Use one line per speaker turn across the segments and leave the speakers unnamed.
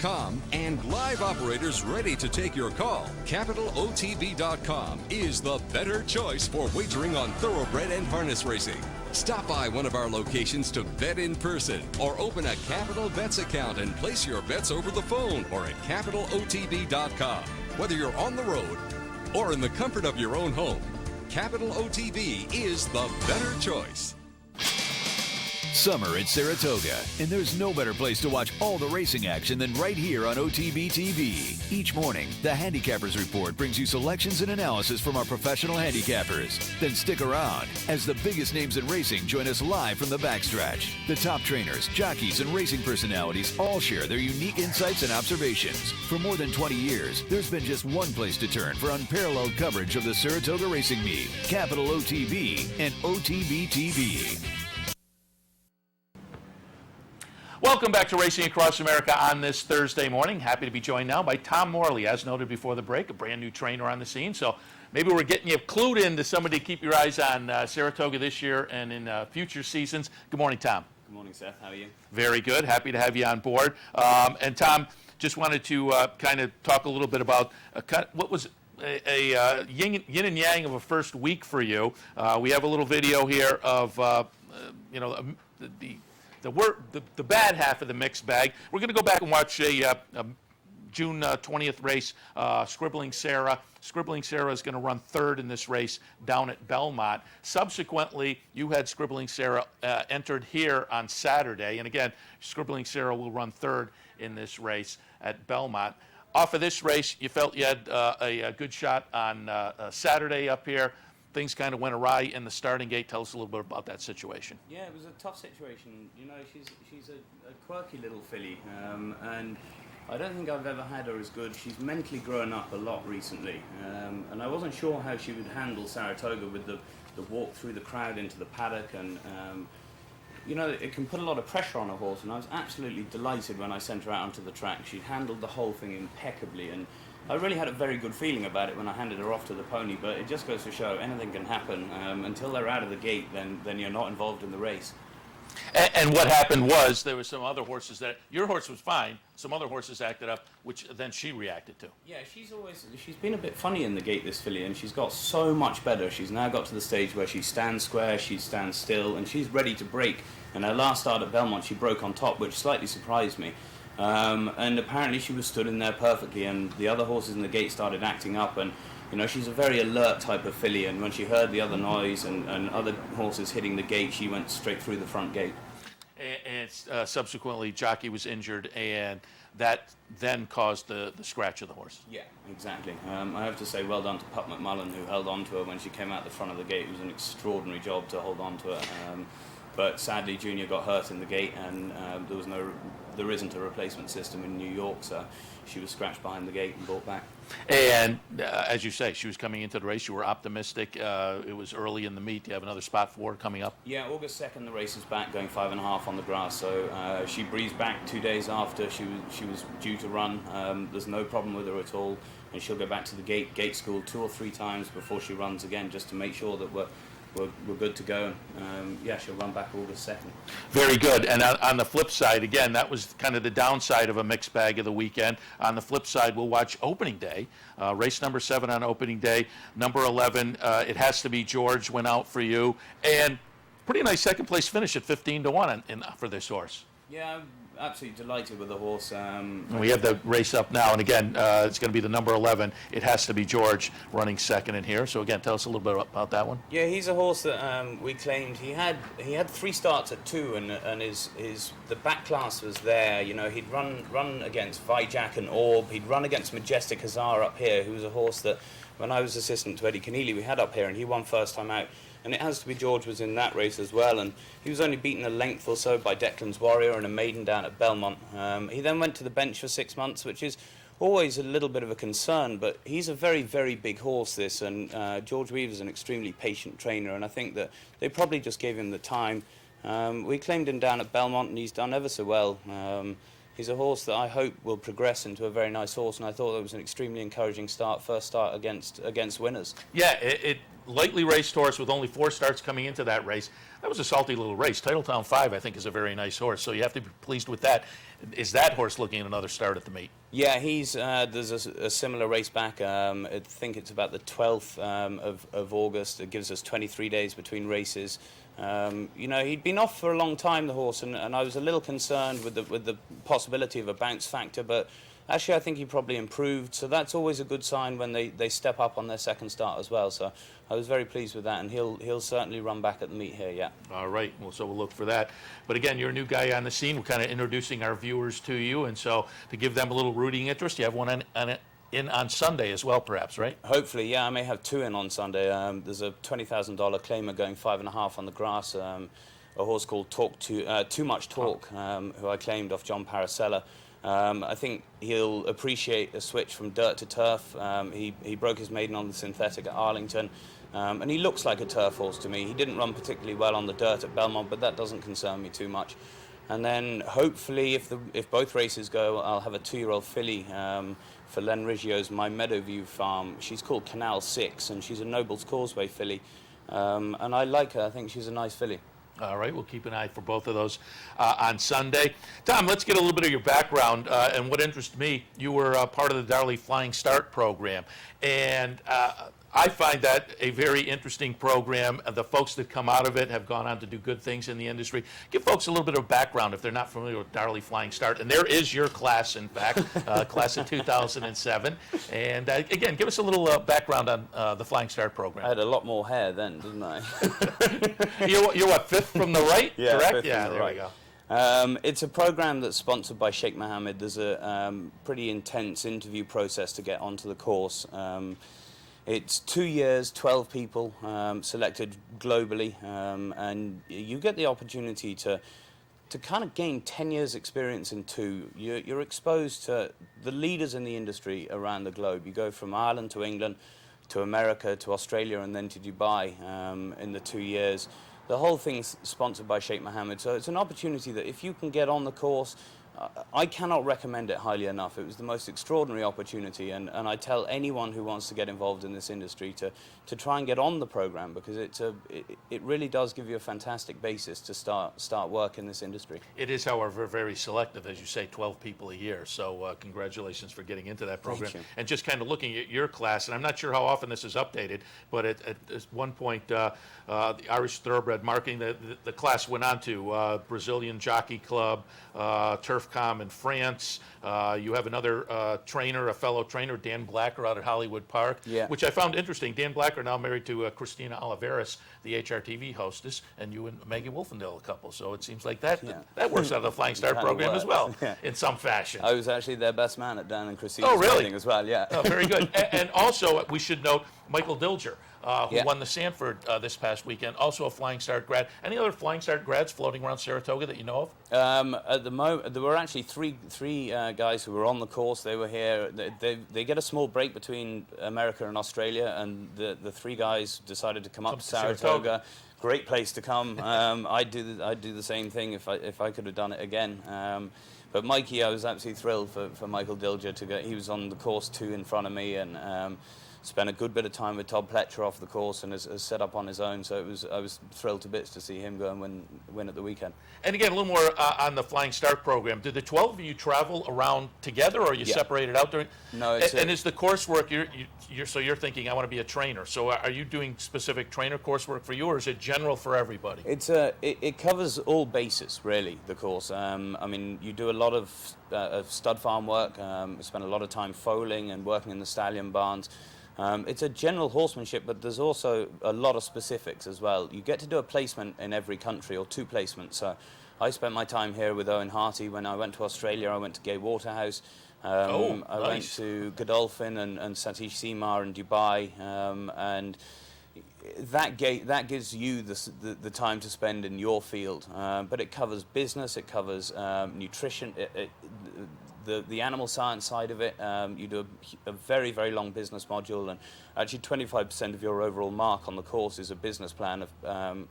And live operators ready to take your call. CapitalOTB.com is the better choice for wagering on thoroughbred and harness racing. Stop by one of our locations to bet in person or open a Capital Bets account and place your bets over the phone or at CapitalOTB.com. Whether you're on the road or in the comfort of your own home, Capital OTB is the better choice.
Summer at Saratoga, and there's no better place to watch all the racing action than right here on OTB TV. Each morning, the Handicappers Report brings you selections and analysis from our professional handicappers. Then stick around as the biggest names in racing join us live from the backstretch. The top trainers, jockeys, and racing personalities all share their unique insights and observations. For more than 20 years, there's been just one place to turn for unparalleled coverage of the Saratoga Racing Meet, Capital OTB and OTB TV.
Welcome back to Racing Across America on this Thursday morning. Happy to be joined now by Tom Morley, as noted before the break, a brand new trainer on the scene. So maybe we're getting you clued in to somebody to keep your eyes on Saratoga this year and in future seasons. Good morning, Tom.
Good morning, Seth. How are you?
Very good. Happy to have you on board. And Tom, just wanted to kind of talk a little bit about what was a yin and yang of a first week for you. We have a little video here of the bad half of the mixed bag. We're going to go back and watch a June 20th race, Scribbling Sarah. Scribbling Sarah is going to run third in this race down at Belmont. Subsequently, you had Scribbling Sarah entered here on Saturday. And again, Scribbling Sarah will run third in this race at Belmont. Off of this race, you felt you had a good shot on Saturday up here. Things kind of went awry in the starting gate. Tell us a little bit about that situation.
Yeah, it was a tough situation. You know, she's a quirky little filly, and I don't think I've ever had her as good. She's mentally grown up a lot recently, and I wasn't sure how she would handle Saratoga with the walk through the crowd into the paddock, and you know, it can put a lot of pressure on a horse, and I was absolutely delighted when I sent her out onto the track. She handled the whole thing impeccably, and I really had a very good feeling about it when I handed her off to the pony, but it just goes to show anything can happen. Until they're out of the gate, then you're not involved in the race.
And what happened was there were some other horses that, your horse was fine, some other horses acted up, which then she reacted to.
Yeah, she's been a bit funny in the gate, this filly, and she's got so much better. She's now got to the stage where she stands square, she stands still, and she's ready to break. And her last start at Belmont, she broke on top, which slightly surprised me. And apparently she was stood in there perfectly, and the other horses in the gate started acting up, and you know, she's a very alert type of filly, and when she heard the other noise and other horses hitting the gate, she went straight through the front gate.
And subsequently, jockey was injured, and that then caused the scratch of the horse.
Yeah, exactly. I have to say well done to Pup McMullen, who held on to her when she came out the front of the gate. It was an extraordinary job to hold on to her. But sadly, Junior got hurt in the gate, and there isn't a replacement system in New York, so she was scratched behind the gate and brought back.
And as you say, she was coming into the race. You were optimistic. It was early in the meet. You have another spot for her coming up?
Yeah, August 2nd, the race is back, going 5.5 on the grass. So she breezed back 2 days after she was due to run. There's no problem with her at all, and she'll go back to the gate school 2 or 3 times before she runs again, just to make sure that we're good to go. Yeah, she'll run back August 2nd.
Very good. And on the flip side, again, that was kind of the downside of a mixed bag of the weekend. On the flip side, we'll watch opening day. Race number 7 on opening day. Number 11, It Has to Be George, went out for you. And pretty nice second place finish at 15-1 for this horse.
Yeah, I'm absolutely delighted with the horse.
We have the race up now, and again, it's going to be the number 11. It Has to Be George running second in here. So again, tell us a little bit about that one.
Yeah, he's a horse that we claimed he had 3 starts at 2, and the back class was there. You know, he'd run against Vijak and Orb. He'd run against Majestic Hazar up here, who was a horse that when I was assistant to Eddie Keneally, we had up here, and he won first time out. And It Has to Be George was in that race as well, and he was only beaten a length or so by Declan's Warrior and a maiden down at Belmont. He then went to the bench for 6 months, which is always a little bit of a concern, but he's a very, very big horse, this, and George Weaver's an extremely patient trainer, and I think that they probably just gave him the time. We claimed him down at Belmont, and he's done ever so well. he's a horse that I hope will progress into a very nice horse, and I thought it was an extremely encouraging first start against winners.
Yeah, it lightly raced horse with only 4 starts coming into that race. That was a salty little race. Titletown 5, I think, is a very nice horse, so you have to be pleased with that. Is that horse looking at another start at the meet?
Yeah, there's a similar race back. I think it's about the 12th of August. It gives us 23 days between races. He'd been off for a long time, the horse, and I was a little concerned with the possibility of a bounce factor, but actually I think he probably improved, so that's always a good sign when they step up on their second start as well. So I was very pleased with that, and he'll certainly run back at the meet here, yeah.
All right, well, so we'll look for that. But again, you're a new guy on the scene. We're kind of introducing our viewers to you, and so to give them a little rooting interest, you have one on Sunday as well, perhaps, right?
Hopefully, yeah. I may have 2 in on Sunday. There's a $20,000 claimer going 5.5 on the grass. A horse called Too Much Talk, who I claimed off John Paracella. I think he'll appreciate a switch from dirt to turf. He broke his maiden on the synthetic at Arlington, and he looks like a turf horse to me. He didn't run particularly well on the dirt at Belmont, but that doesn't concern me too much. And then hopefully, if both races go, I'll have a 2-year-old filly for Len Riggio's My Meadowview farm. She's called Canal 6, and she's a Noble's Causeway filly. And I like her. I think she's a nice filly.
All right, we'll keep an eye for both of those on Sunday. Tom, let's get a little bit of your background and what interests me. You were part of the Darley Flying Start program, and I find that a very interesting program. The folks that come out of it have gone on to do good things in the industry. Give folks a little bit of background if they're not familiar with Darley Flying Start. And there is your class, in fact, class of 2007. And again, give us a little background on the Flying Start program.
I had a lot more hair then, didn't I?
You're what, 5th from the right?
Yeah,
correct?
5th
Yeah,
from the
there
right.
we go.
It's a program that's sponsored by Sheikh Mohammed. There's a pretty intense interview process to get onto the course. It's 2 years, 12 people selected globally, and you get the opportunity to kind of gain 10 years experience in 2. You're exposed to the leaders in the industry around the globe. You go from Ireland to England to America to Australia and then to Dubai in the 2 years. The whole thing's sponsored by Sheikh Mohammed, so it's an opportunity that if you can get on the course, I cannot recommend it highly enough. It was the most extraordinary opportunity, and I tell anyone who wants to get involved in this industry to try and get on the program, because it really does give you a fantastic basis to start work in this industry.
It is, however, very selective, as you say, 12 people a year. So congratulations for getting into that program.
Thank you.
And just kind of looking at your class, and I'm not sure how often this is updated, but at one point, the Irish Thoroughbred Marketing, the class went on to Brazilian Jockey Club, Turfcom in France. You have another trainer, a fellow trainer, Dan Blacker, out at Hollywood Park,
Yeah.
which I found interesting. Dan Blacker now married to Christina Oliveras, the HRTV hostess, and you and Maggie Wolfendale a couple. So it seems like that works out of the Flying Start
Kinda
program as well,
yeah.
in some fashion.
I was actually their best man at Dan and Christina's
really?
wedding as well, yeah.
Oh, very good. And also, we should note Michael Dilger, who
Yeah.
won the Sanford this past weekend, also a Flying Start grad. Any other Flying Start grads floating around Saratoga that you know of?
At the moment, there were actually three guys who were on the course. They were here. They get a small break between America and Australia, and the 3 guys decided to come up to Saratoga. Great place to come. I'd do the same thing if I could have done it again. But Mikey, I was absolutely thrilled for Michael Dilger to get. He was on the course 2 in front of me, and spent a good bit of time with Todd Pletcher off the course, and has set up on his own. So I was thrilled to bits to see him go and win at the weekend.
And again, a little more on the Flying Start program. Did the 12 of you travel around together, or are you separated out during?
No,
and is the coursework you're thinking I want to be a trainer? So are you doing specific trainer coursework for you, or is it general for everybody?
It covers all bases really. The course. I mean, you do a lot of stud farm work. Spend a lot of time foaling and working in the stallion barns. It's a general horsemanship, but there's also a lot of specifics as well. You get to do a placement in every country, or 2 placements. So I spent my time here with Owen Harty. When I went to Australia, I went to Gay Waterhouse. I went to Godolphin and Satish Seemar in Dubai, and that gives you the time to spend in your field. But it covers business, it covers nutrition, the animal science side of it. You do a very, very long business module, and actually 25% of your overall mark on the course is a business plan of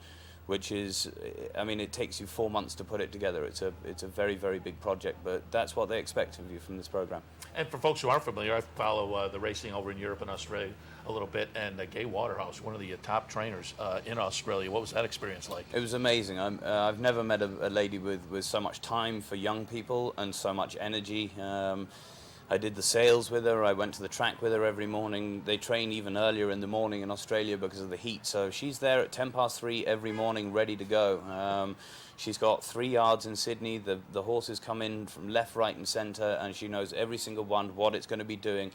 which is, I mean, it takes you 4 months to put it together. It's a very, very big project, but that's what they expect of you from this program.
And for folks who aren't familiar, I follow the racing over in Europe and Australia a little bit, and Gay Waterhouse, one of the top trainers in Australia. What was that experience like?
It was amazing. I've never met a lady with so much time for young people and so much energy. I did the sales with her. I went to the track with her every morning. They train even earlier in the morning in Australia because of the heat. So she's there at 3:10 every morning, ready to go. She's got 3 yards in Sydney. The horses come in from left, right, and centre, and she knows every single one, what it's going to be doing.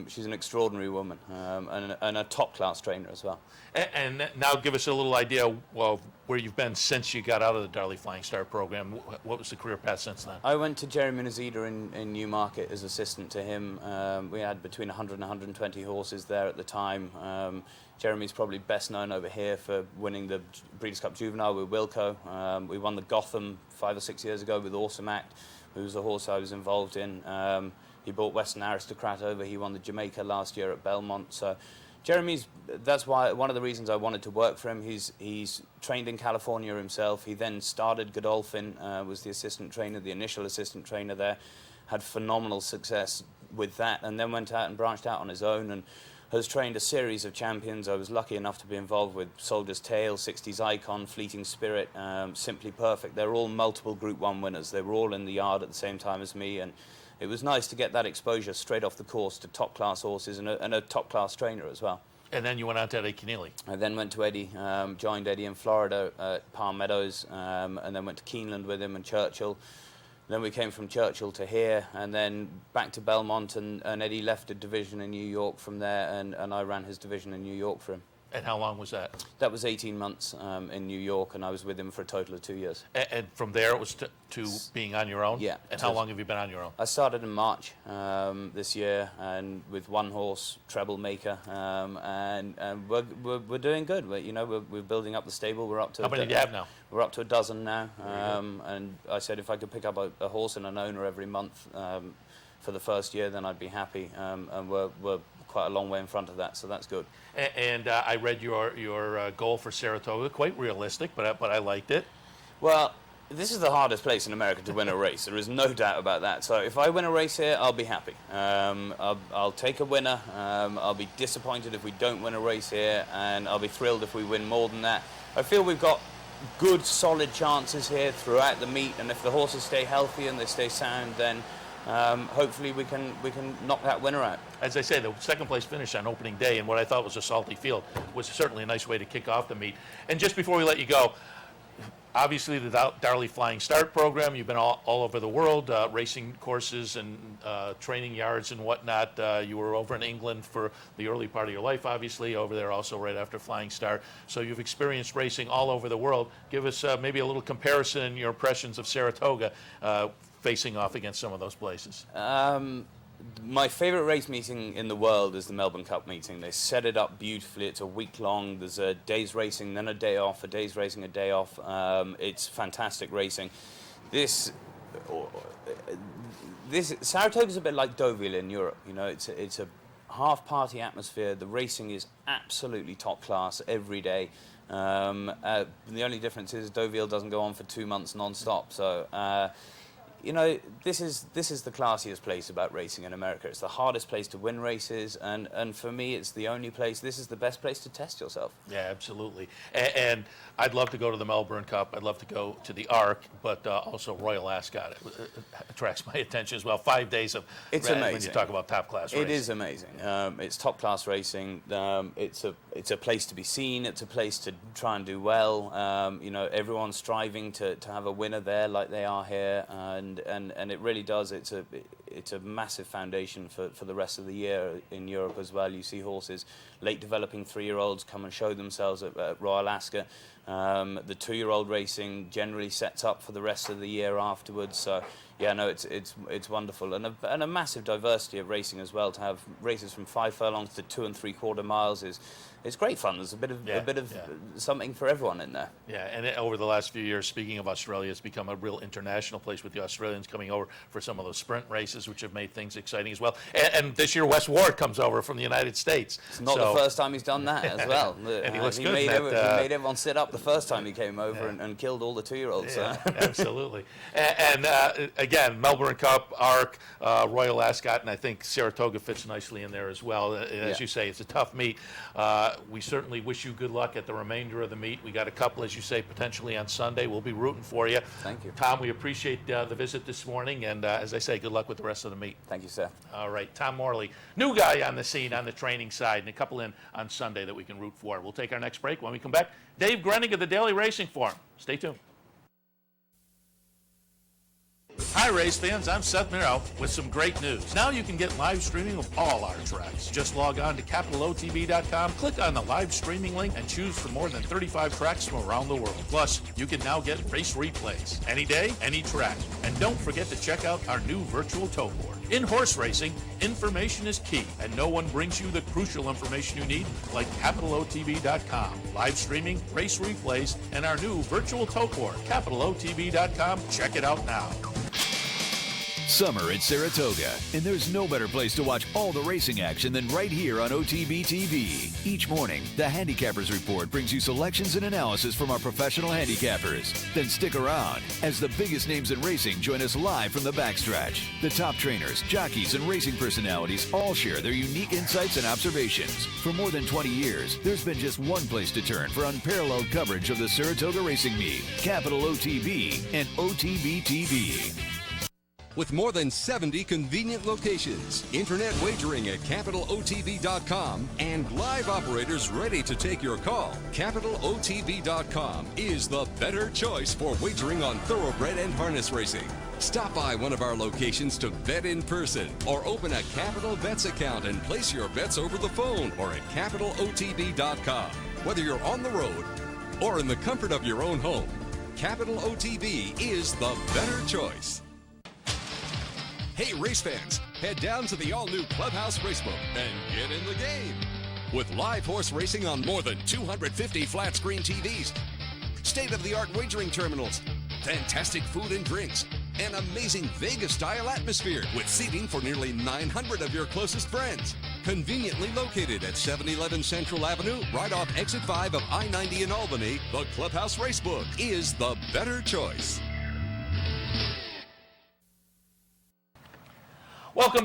She's an extraordinary woman and a top-class trainer as well.
And now give us a little idea of where you've been since you got out of the Darley Flying Start program. What was the career path since then?
I went to Jeremy Nazida in Newmarket as assistant to him. We had between 100 and 120 horses there at the time. Jeremy's probably best known over here for winning the Breeders' Cup Juvenile with Wilco. We won the Gotham 5 or 6 years ago with Awesome Act, who was a horse I was involved in. He brought Western Aristocrat over. He won the Jamaica last year at Belmont. So that's why one of the reasons I wanted to work for him. He's trained in California himself. He then started Godolphin, was the assistant trainer, the initial assistant trainer there, had phenomenal success with that, and then went out and branched out on his own and has trained a series of champions. I was lucky enough to be involved with Soldier's Tale, 60s Icon, Fleeting Spirit, Simply Perfect. They're all multiple Group 1 winners. They were all in the yard at the same time as me, and it was nice to get that exposure straight off the course to top-class horses and a top-class trainer as well.
And then you went out to Eddie Keneally.
I then went to Eddie, joined Eddie in Florida at Palm Meadows, and then went to Keeneland with him and Churchill. Then we came from Churchill to here, and then back to Belmont, and Eddie left a division in New York from there, and I ran his division in New York for him.
And how long was that?
That was 18 months in New York, and I was with him for a total of 2 years.
And from there it was to being on your own?
Yeah.
And how long have you been on your own?
I started in March this year, and with one horse, Treble Maker, and we're doing good. We're building up the stable. We're up to
how many do you have now?
We're up to a dozen now, and I said if I could pick up a horse and an owner every month for the first year, then I'd be happy. And we're quite a long way in front of that, so that's good.
And I read your goal for Saratoga, quite realistic, but I liked it.
Well, this is the hardest place in America to win a race. There is no doubt about that. So if I win a race here, I'll be happy. I'll take a winner. I'll be disappointed if we don't win a race here, and I'll be thrilled if we win more than that. I feel we've got good, solid chances here throughout the meet, and if the horses stay healthy and they stay sound, then hopefully we can knock that winner out.
As I say, the second place finish on opening day and what I thought was a salty field was certainly a nice way to kick off the meet. And just before we let you go, obviously the Darley Flying Start program, you've been all over the world, racing courses and training yards and whatnot. You were over in England for the early part of your life, obviously, over there also right after Flying Start. So you've experienced racing all over the world. Give us maybe a little comparison, your impressions of Saratoga facing off against some of those places.
My favorite race meeting in the world is the Melbourne Cup meeting. They set it up beautifully. It's a week long. There's a day's racing, then a day off, a day's racing, a day off. It's fantastic racing. Saratoga's a bit like Deauville in Europe. It's a half-party atmosphere. The racing is absolutely top class every day. The only difference is Deauville doesn't go on for 2 months non-stop. So this is the classiest place about racing in America. It's the hardest place to win races, and for me, it's the only place. This is the best place to test yourself.
Yeah, absolutely. And I'd love to go to the Melbourne Cup. I'd love to go to the Arc, but also Royal Ascot it attracts my attention as well. 5 days of
it's amazing
when you talk about top class racing.
It is amazing. It's top class racing. It's a place to be seen. It's a place to try and do well. Everyone's striving to have a winner there like they are here, and it really does. It's a massive foundation for the rest of the year in Europe as well. You see horses, late developing 3-year-olds come and show themselves at Royal Ascot. The 2-year-old racing generally sets up for the rest of the year afterwards. So, Yeah, no, it's wonderful, and a massive diversity of racing as well. To have races from 5 furlongs to 2 3/4 miles it's great fun. There's a bit of something for everyone in there.
Yeah, and over the last few years, speaking of Australia, it's become a real international place with the Australians coming over for some of those sprint races, which have made things exciting as well. And this year, Wes Ward comes over from the United States.
It's not the first time he's done that as well.
And he looks good.
He made everyone sit up the first time he came over and killed all the 2-year-olds.
Yeah, absolutely. And again, Melbourne Cup, ARC, Royal Ascot, and I think Saratoga fits nicely in there as well. As you say, it's a tough meet. We certainly wish you good luck at the remainder of the meet. We got a couple, as you say, potentially on Sunday. We'll be rooting for you.
Thank you.
Tom, we appreciate the visit this morning, and as I say, good luck with the rest of the meet.
Thank you, sir.
All right, Tom Morley, new guy on the scene on the training side, and a couple in on Sunday that we can root for. We'll take our next break. When we come back, Dave Grenning of the Daily Racing Forum. Stay tuned. Hi race fans, I'm Seth Miro with some great news. Now you can get live streaming of all our tracks. Just log on to capitalotv.com, click on the live streaming link, and choose from more than 35 tracks from around the world. Plus, you can now get race replays any day, any track. And don't forget to check out our new virtual tote board. In horse racing, information is key, and no one brings you the crucial information you need like capitalotv.com. Live streaming, race replays, and our new virtual tote board. capitalotv.com. Check it out now.
Summer at Saratoga, and there's no better place to watch all the racing action than right here on OTB TV. Each morning, the Handicappers Report brings you selections and analysis from our professional handicappers. Then stick around as the biggest names in racing join us live from the backstretch. The top trainers, jockeys, and racing personalities all share their unique insights and observations. For more than 20 years, there's been just one place to turn for unparalleled coverage of the Saratoga Racing Meet, Capital OTB and OTB TV.
With more than 70 convenient locations, internet wagering at capitalotv.com, and live operators ready to take your call, capitalotv.com is the better choice for wagering on thoroughbred and harness racing. Stop by one of our locations to bet in person, or open a Capital Bets account and place your bets over the phone or at capitalotv.com. Whether you're on the road or in the comfort of your own home, Capital OTB is the better choice. Hey race fans, head down to the all-new Clubhouse Racebook and get in the game. With live horse racing on more than 250 flat-screen TVs, state-of-the-art wagering terminals, fantastic food and drinks, an amazing Vegas-style atmosphere with seating for nearly 900 of your closest friends. Conveniently located at 711 Central Avenue, right off Exit 5 of I-90 in Albany, the Clubhouse Racebook is the better choice.